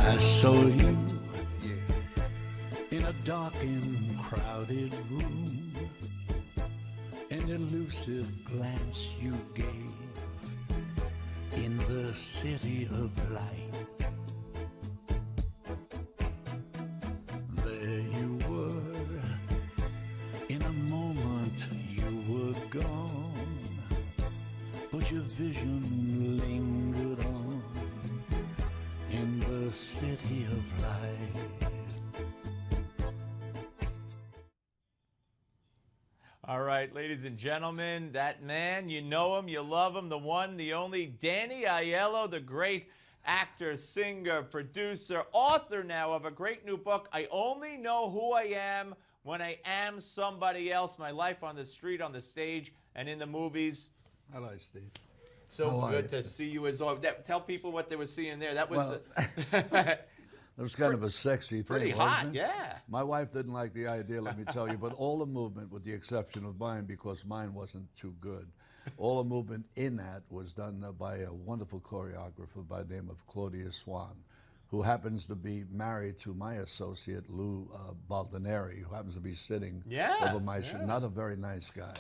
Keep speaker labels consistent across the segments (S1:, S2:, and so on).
S1: I saw you in a dark and crowded room. An elusive glance you gave in the city of light. There you were, in a moment you were gone, but your vision lingered on in the city of light.
S2: All right, ladies and gentlemen, that man, you know him, you love him, the one, the only, Danny Aiello, the great actor, singer, producer, author now of a great new book, I Only Know Who I Am When I Am Somebody Else, My Life on the Street, on the Stage, and in the Movies.
S1: Hello, Steve.
S2: So good to see you as always. Tell people what they were seeing there. That was...
S3: It was kind of a sexy thing,
S2: pretty hot, yeah.
S3: My wife didn't like the idea, let me tell you, but all the movement, with the exception of mine, because mine wasn't too good, all the movement in that was done by a wonderful choreographer by the name of Claudia Swan, who happens to be married to my associate, Lou Baldineri, who happens to be sitting over my shoulder. Not a very nice guy.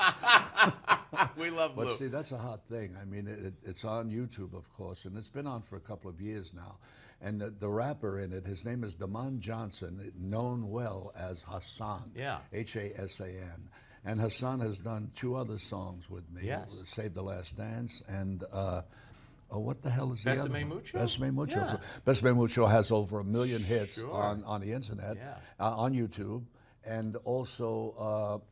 S2: We love Lou.
S3: But see, that's a hot thing. I mean, it's on YouTube, of course, and it's been on for a couple of years now. And the rapper in it, his name is Damon Johnson, known well as Hassan, H-A-S-A-N. And Hassan has done 2 other songs with me, Save the Last Dance and what the hell is the other one?
S2: Mucho?
S3: Besame Mucho. Yeah. Besame Mucho has over 1 million hits on the internet, on YouTube, and also,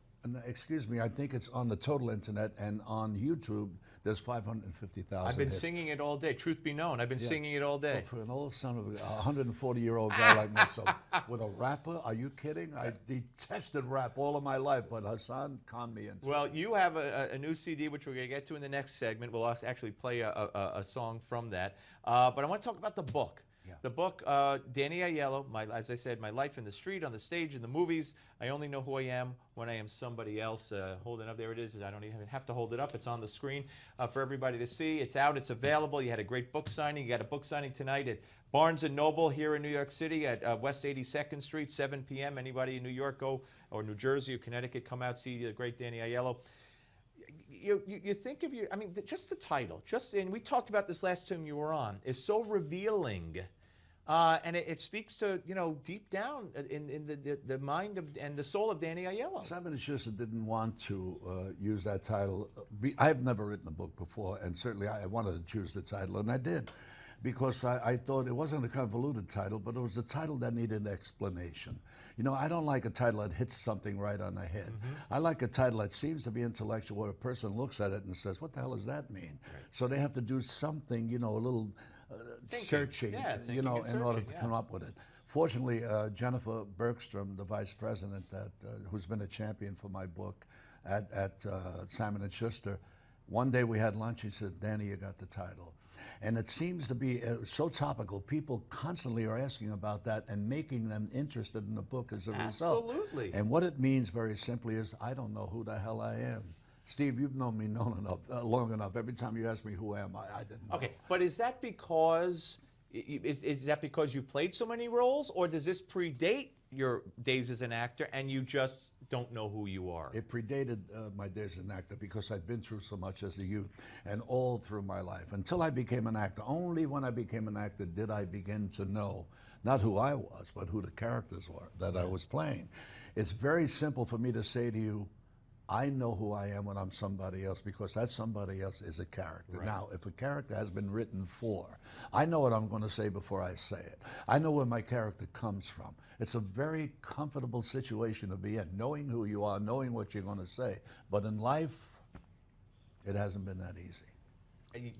S3: excuse me, I think it's on the total internet, and on YouTube, there's 550,000
S2: I've been
S3: hits.
S2: singing it all day. Truth be known, I've been singing it all day.
S3: Well, for an old son of a 140-year-old guy like myself, with a rapper, are you kidding? I detested rap all of my life, but Hassan conned me into it.
S2: Well, you have a new CD, which we're going to get to in the next segment. We'll actually play a song from that. But I want to talk about the book. The book, Danny Aiello, as I said, My Life in the Street, on the Stage, in the Movies. I Only Know Who I Am When I Am Somebody Else. Holding up, there it is. I don't even have to hold it up. It's on the screen for everybody to see. It's out. It's available. You had a great book signing. You got a book signing tonight at Barnes & Noble here in New York City at West 82nd Street, 7 p.m. Anybody in New York or New Jersey or Connecticut, come out, see the great Danny Aiello. You think of your, I mean, just the title, and we talked about this last time you were on, is so revealing. And it speaks to, deep down in the mind and the soul of Danny Aiello.
S3: Simon & Schuster didn't want to use that title. I've never written a book before, and certainly I wanted to choose the title, and I did, because I thought it wasn't a convoluted title, but it was a title that needed an explanation. I don't like a title that hits something right on the head. I like a title that seems to be intellectual, where a person looks at it and says, what the hell does that mean? Right. So they have to do something, a little searching, in order to come up with it. Fortunately, Jennifer Bergstrom, the vice president, who's been a champion for my book at Simon & Schuster, one day we had lunch. He said, Danny, you got the title. And it seems to be so topical. People constantly are asking about that and making them interested in the book as a result.
S2: Absolutely.
S3: And what it means very simply is, I don't know who the hell I am. Steve, you've known me long enough. Every time you ask me who I am, I didn't know.
S2: Okay, but is that because you've played so many roles, or does this predate your days as an actor and you just don't know who you are?
S3: It predated my days as an actor, because I'd been through so much as a youth and all through my life. Until I became an actor, only when I became an actor did I begin to know not who I was, but who the characters were that I was playing. It's very simple for me to say to you, I know who I am when I'm somebody else, because that somebody else is a character. Right. Now, if a character has been written for, I know what I'm going to say before I say it. I know where my character comes from. It's a very comfortable situation to be in, knowing who you are, knowing what you're going to say. But in life, it hasn't been that easy.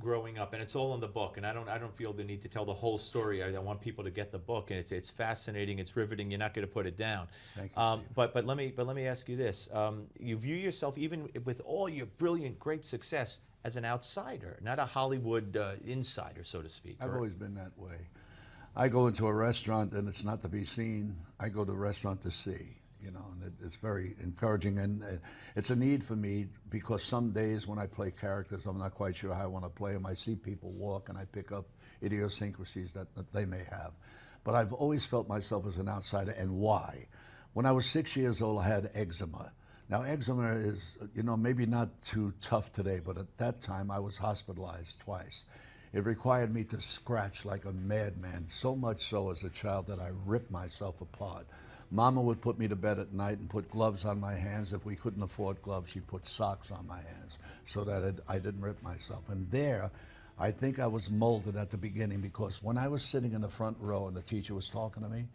S2: Growing up, and it's all in the book, and I don't feel the need to tell the whole story. I want people to get the book, and it's fascinating, it's riveting. You're not going to put it down.
S3: Thank you, Steve.
S2: But let me ask you this: you view yourself, even with all your brilliant, great success, as an outsider, not a Hollywood insider, so to speak.
S3: I've always been that way. I go into a restaurant, and it's not to be seen. I go to a restaurant to see. And it's very encouraging, and it's a need for me, because some days when I play characters, I'm not quite sure how I want to play them. I see people walk, and I pick up idiosyncrasies that they may have. but I've always felt myself as an outsider. And why? When I was 6 years old, I had eczema. Now, eczema is, you know, maybe not too tough today, but at that time I was hospitalized twice. It required me to scratch like a madman, so much so as a child that I ripped myself apart. Mama would put me to bed at night and put gloves on my hands. If we couldn't afford gloves, she'd put socks on my hands so that I didn't rip myself. And there, I think I was molded at the beginning, because when I was sitting in the front row and the teacher was talking to me,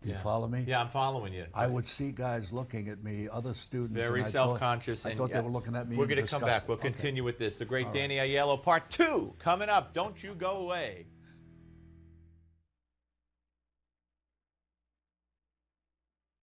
S3: you follow me?
S2: Yeah, I'm following you.
S3: I would see guys looking at me, other students.
S2: Very
S3: and
S2: self-conscious.
S3: I thought they were looking at me.
S2: We're going to come back. We'll
S3: Okay.
S2: continue with this. The great Danny Aiello, part 2, coming up. Don't you go away.